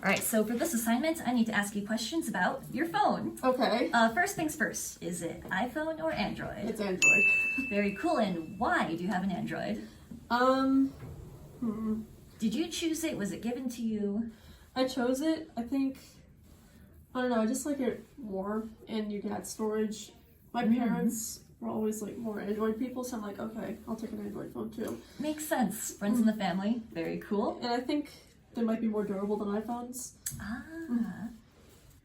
All right, so for this assignment, I need to ask you questions about your phone. Okay. First things first, is it iPhone or Android? It's Android. Very cool, and why do you have an Android? Did you choose it? Was it given to you? I chose it. I think, I don't know, I just like it more, and you can add storage. My parents were always like more Android people, so I'm like, okay, I'll take an Android phone too. Makes sense. Friends in the family. Very cool. And I think they might be more durable than iPhones.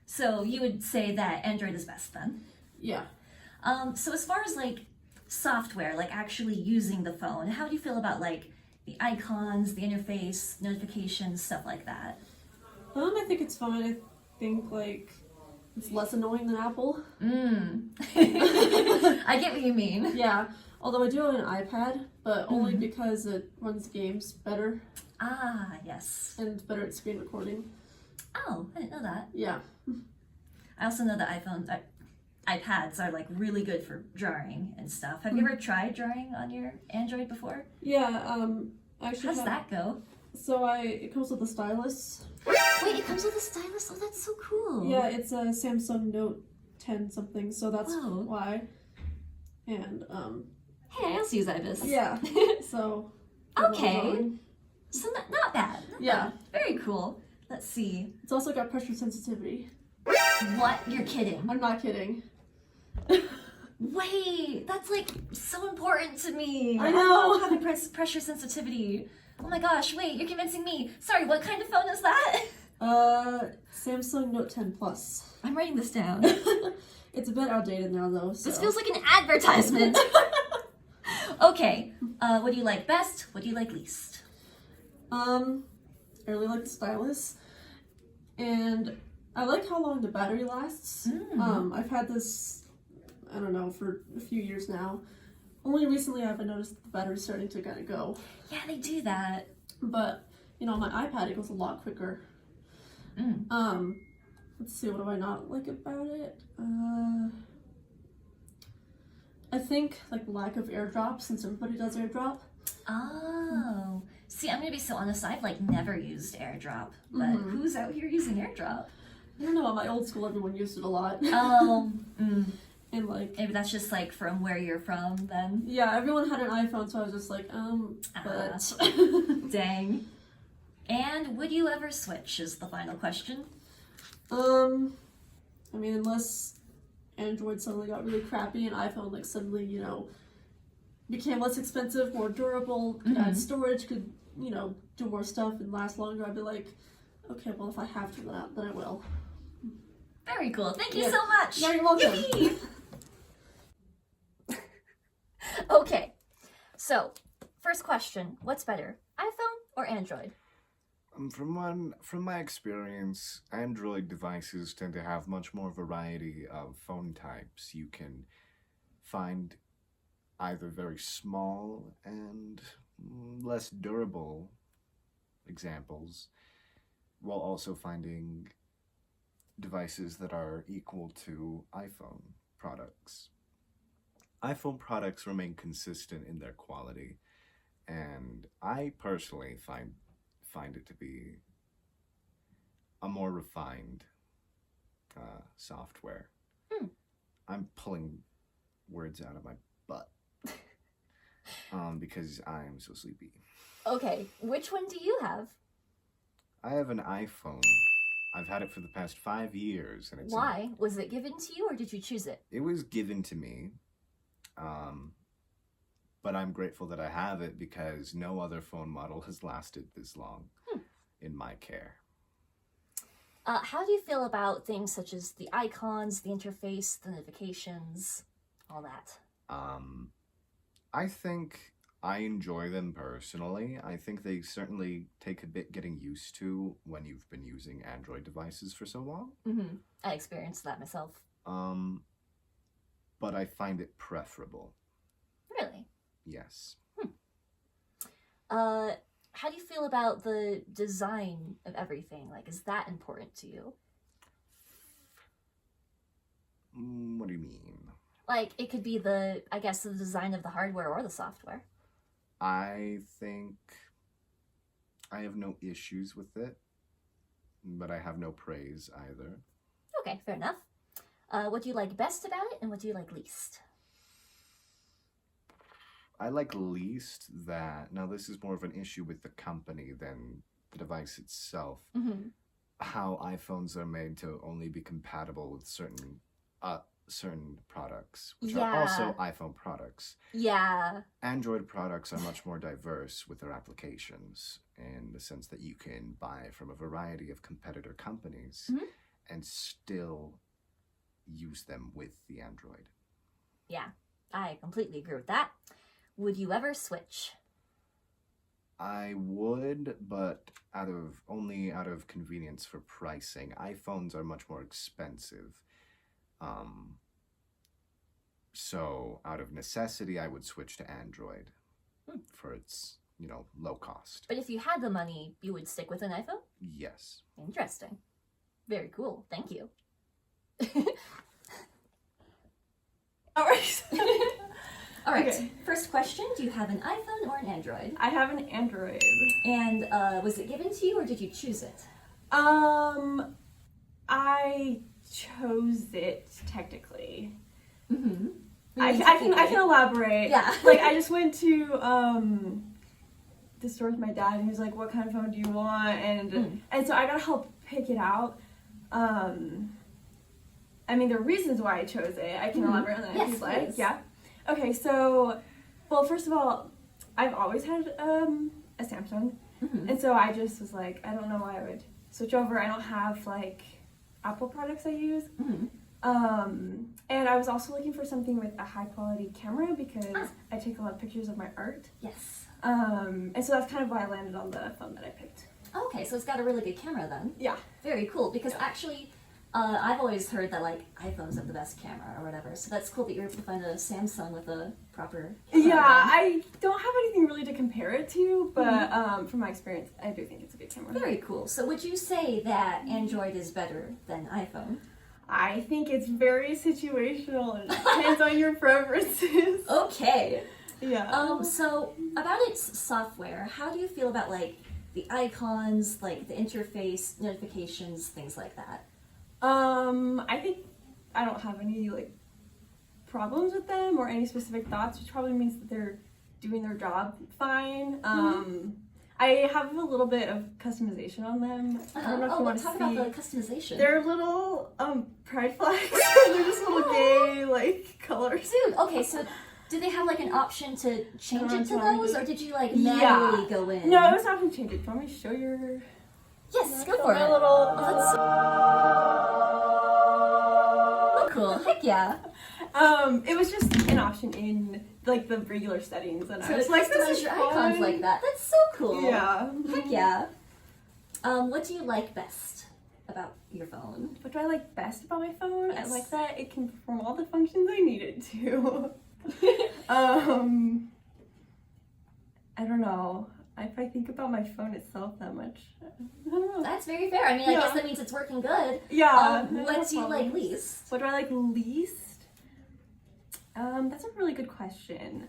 So you would say that Android is best then? Yeah. So as far as like software, like actually using the phone, how do you feel about like the icons, the interface, notifications, stuff like that? I think it's fine. I think like it's less annoying than Apple. I get what you mean. Yeah. Although I do have an iPad, but only because it runs games better Ah, yes. and it's better at screen recording. Oh, I didn't know that. Yeah. I also know that iPads are like really good for drawing and stuff. Have you ever tried drawing on your Android before? Yeah, actually How's that go? So it comes with a stylus. Wait, it comes with a stylus? Oh, that's so cool. Yeah, it's a Samsung Note 10 something, so that's Whoa. why. And, Hey, I also use Ibis. yeah, so. Okay. So not bad. Not Yeah. bad. Very cool. Let's see. It's also got pressure sensitivity. What? You're kidding. I'm not kidding. Wait, that's like so important to me. I know. love having pressure sensitivity. Oh my gosh, wait, you're convincing me. Sorry, what kind of phone is that? Samsung Note 10 Plus. I'm writing this down. It's a bit outdated now, though, so. This feels like an advertisement. Okay, what do you like best? What do you like least? I really like the stylus. And I like how long the battery lasts. I've had this, I don't know, for a few years now. Only recently I've noticed the battery's starting to kind of go. Yeah, they do that. But, on my iPad it goes a lot quicker. Let's see, what do I not like about it? I think, like, lack of airdrop, since everybody does airdrop. Oh. See, I'm gonna be so honest, I've like never used AirDrop, but who's out here using AirDrop? I don't know, at my old school everyone used it a lot. Oh, And like, maybe that's just like from where you're from then. yeah, everyone had an iPhone, so I was just like, but. Dang. And would you ever switch is the final question. I mean, unless Android suddenly got really crappy and iPhone like suddenly, became less expensive, more durable, could add storage, could, do more stuff and last longer, I'd be like, okay, well, if I have to, then I will. Very cool. Thank you so much. Yeah, you're welcome. Yippee! Okay, so first question, what's better, iPhone or Android? From my experience, Android devices tend to have much more variety of phone types. You can find either very small and less durable examples, while also finding devices that are equal to iPhone products. iPhone products remain consistent in their quality, and I personally find it to be a more refined software. I'm pulling words out of my butt because I'm so sleepy. Okay, which one do you have? I have an iPhone. I've had it for the past 5 years, and Why? Was it given to you or did you choose it? It was given to me, but I'm grateful that I have it because no other phone model has lasted this long in my care. How do you feel about things such as the icons, the interface, the notifications, all that? I think I enjoy them personally. I think they certainly take a bit getting used to when you've been using Android devices for so long. I experienced that myself. But I find it preferable. Really? Yes. How do you feel about the design of everything? Like, is that important to you? What do you mean? Like, it could be the design of the hardware or the software. I think I have no issues with it. but I have no praise either. Okay, fair enough. What do you like best about it, and what do you like least? I like least that, now this is more of an issue with the company than the device itself, how iPhones are made to only be compatible with certain products, which are also iPhone products. Yeah. Android products are much more diverse with their applications in the sense that you can buy from a variety of competitor companies and still use them with the Android. Yeah, I completely agree with that. Would you ever switch? I would, but only out of convenience for pricing. iPhones are much more expensive. So out of necessity, I would switch to Android for its, low cost. But if you had the money, you would stick with an iPhone? Yes. Interesting. Very cool. Thank you. All right. All right. Okay. First question, do you have an iPhone or an Android? I have an Android. And was it given to you or did you choose it? I chose it technically. Mm-hmm. I can elaborate. Yeah. Like I just went to the store with my dad and he was like, "What kind of phone do you want?" And so I gotta help pick it out. I mean, there are reasons why I chose it. I can elaborate on that if you'd like. Please. Yeah. Okay, so, well, first of all, I've always had a Samsung, and so I just was like, I don't know why I would switch over. I don't have like Apple products I use. And I was also looking for something with a high quality camera because I take a lot of pictures of my art. Yes. And so that's kind of why I landed on the phone that I picked. Okay, so it's got a really good camera then. Yeah. Very cool, because actually, I've always heard that like iPhones have the best camera or whatever, so that's cool that you're able to find a Samsung with a proper camera. Yeah, I don't have anything really to compare it to, but from my experience, I do think it's a good camera. Very cool. So would you say that Android is better than iPhone? I think it's very situational and it depends on your preferences. Okay. Yeah. So about its software, how do you feel about like the icons, like the interface, notifications, things like that? I think I don't have any like problems with them or any specific thoughts, which probably means that they're doing their job fine. I have a little bit of customization on them. I don't know if you want to talk see. about the customization. They're little pride flags. They're just little gay like colors. Dude, okay, so do they have like an option to change it to those, or did you like Yeah. manually go in? No, it was not going to change it. Do you want me to show your? Yes, go for it. My little. That's so cool. Heck yeah. It was just an option in like the regular settings, and So I was to like, customize "This is your fun." icons like that. That's so cool. Yeah. Heck yeah. What do you like best about your phone? What do I like best about my phone? Yes. I like that it can perform all the functions I need it to. I don't know. If I think about my phone itself that much, I don't know. That's very fair. I mean, I Yeah. guess that means it's working good. Yeah. What do you like least? What do I like least? That's a really good question.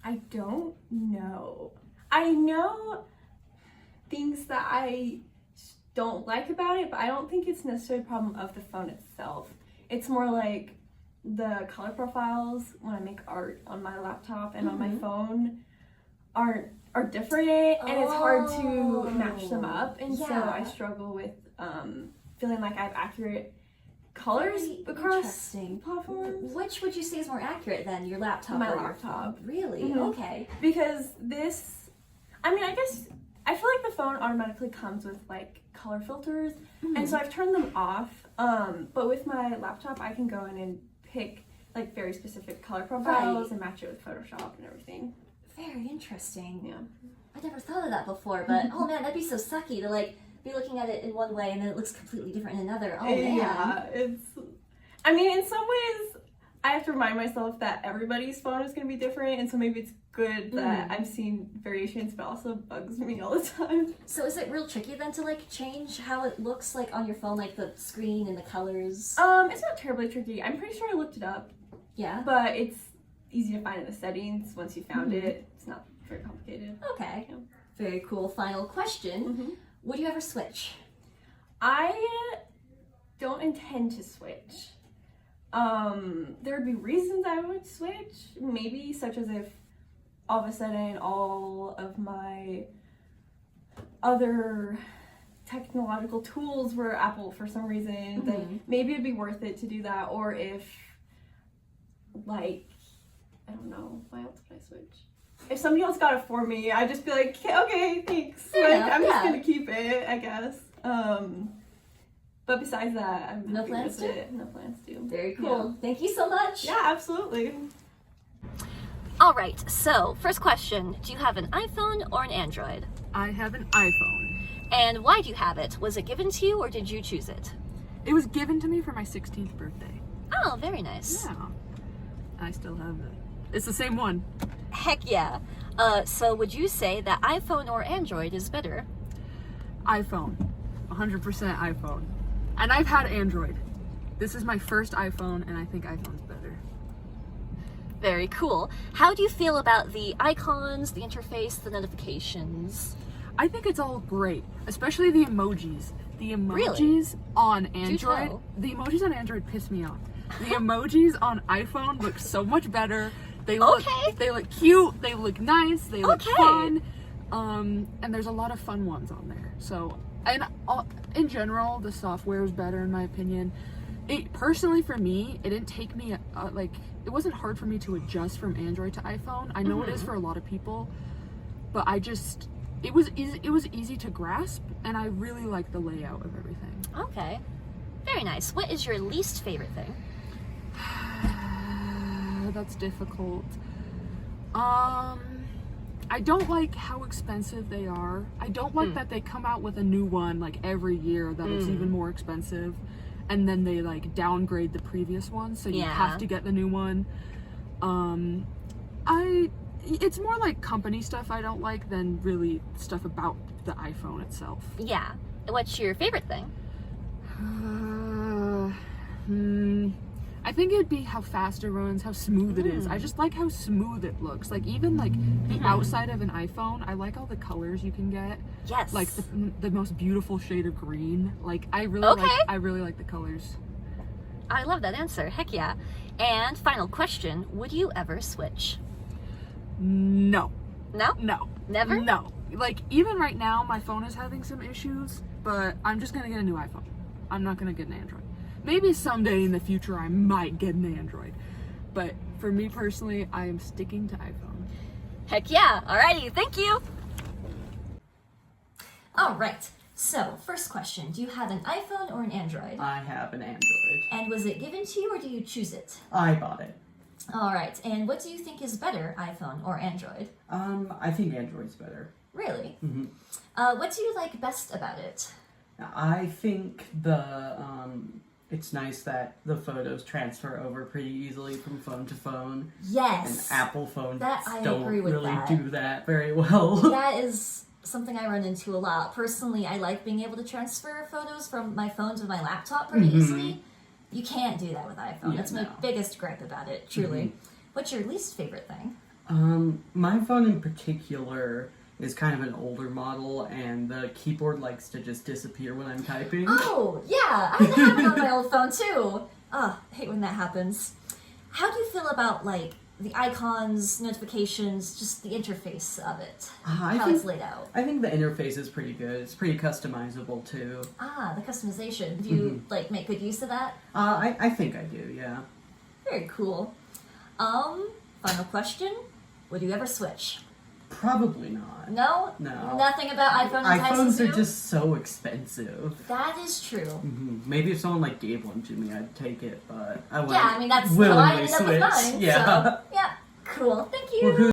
I don't know. I know things that I don't like about it, but I don't think it's necessarily a problem of the phone itself. It's more like the color profiles when I make art on my laptop and on my phone are different, and it's hard to match them up, and so Yeah. I struggle with feeling like I have accurate colors Very across interesting. platforms. Which would you say is more accurate then, your laptop My or your laptop. phone? Really? Mhm. Okay. Because this, I mean, I guess I feel like the phone automatically comes with like color filters, and so I've turned them off. But with my laptop, I can go in and pick like very specific color profiles and match it with Photoshop and everything. Very interesting. Yeah. I never thought of that before, but oh man, that'd be so sucky to like be looking at it in one way and then it looks completely different in another. Oh man. Yeah, I mean, in some ways, I have to remind myself that everybody's phone is going to be different, and so maybe it's good that I'm seeing variations, but also bugs me all the time. So is it real tricky then to like change how it looks like on your phone, like the screen and the colors? It's not terribly tricky. I'm pretty sure I looked it up, Yeah. but it's easy to find in the settings once you found it. It's not very complicated. Okay. Yeah. Very cool. Final question. Would you ever switch? I don't intend to switch. There would be reasons I would switch, maybe such as if all of a sudden all of my other technological tools were Apple for some reason, then maybe it'd be worth it to do that. Or if, like, I don't know, why else would I switch? If somebody else got it for me, I'd just be like, okay, thanks. Yeah, I'm just yeah. gonna keep it, I guess. But besides that, I'm No happy plans with to? it. No plans to. Very cool. Thank you so much. Yeah, absolutely. All right. So, first question: do you have an iPhone or an Android? I have an iPhone. And why do you have it? Was it given to you, or did you choose it? It was given to me for my 16th birthday. Oh, very nice. Yeah. I still have it. It's the same one. Heck yeah. So would you say that iPhone or Android is better? iPhone. 100% iPhone. And I've had Android. This is my first iPhone, and I think iPhone's better. Very cool. How do you feel about the icons, the interface, the notifications? I think it's all great, especially the emojis. The emojis Really? on Android, tell. the emojis on Android piss me off. The emojis on iPhone look so much better. They look cute, they look nice, they look fun. And there's a lot of fun ones on there. So, and in general, the software is better in my opinion. Personally for me, it didn't take me it wasn't hard for me to adjust from Android to iPhone. I know it is for a lot of people, but it was easy to grasp, and I really like the layout of everything. Okay. Very nice. What is your least favorite thing? That's difficult. I don't like how expensive they are. I don't like that they come out with a new one like every year that is even more expensive, and then they like downgrade the previous one, so you have to get the new one. It's more like company stuff I don't like than really stuff about the iPhone itself. Yeah. What's your favorite thing? I think it'd be how fast it runs, how smooth it is. I just like how smooth it looks. Like even like the outside of an iPhone, I like all the colors you can get. Yes. Like the most beautiful shade of green. Like I really like the colors. I love that answer. Heck yeah. And final question, would you ever switch? No. No? No. Never? No. Like even right now my phone is having some issues, but I'm just gonna get a new iPhone. I'm not gonna get an Android. Maybe someday in the future I might get an Android. But for me personally, I am sticking to iPhone. Heck yeah. Alrighty. Thank you. All right. So, first question. Do you have an iPhone or an Android? I have an Android. And was it given to you or do you choose it? I bought it. All right. And what do you think is better, iPhone or Android? I think Android's better. Really? Mm-hmm. What do you like best about it? I think it's nice that the photos transfer over pretty easily from phone to phone. Yes. And Apple phones I don't agree with really that. do that very well. That is something I run into a lot. Personally, I like being able to transfer photos from my phone to my laptop pretty easily. You can't do that with iPhone. Yeah, That's my no. biggest gripe about it, truly. What's your least favorite thing? My phone in particular is kind of an older model, and the keyboard likes to just disappear when I'm typing. Oh, yeah. I had that happen on my old phone, too. I hate when that happens. How do you feel about, like, the icons, notifications, just the interface of it? How it's laid out? I think the interface is pretty good. It's pretty customizable, too. The customization. Do you, like, make good use of that? I think I do, yeah. Very cool. Final question. Would you ever switch? Probably not. No? No. Nothing about iPhone iPhones entices are you? just so expensive. That is true. Maybe if someone like gave one to me, I'd take it, but I wouldn't Yeah, I mean, that's how I willingly ended up switch. with mine. Yeah. So, yeah. Cool. Thank you.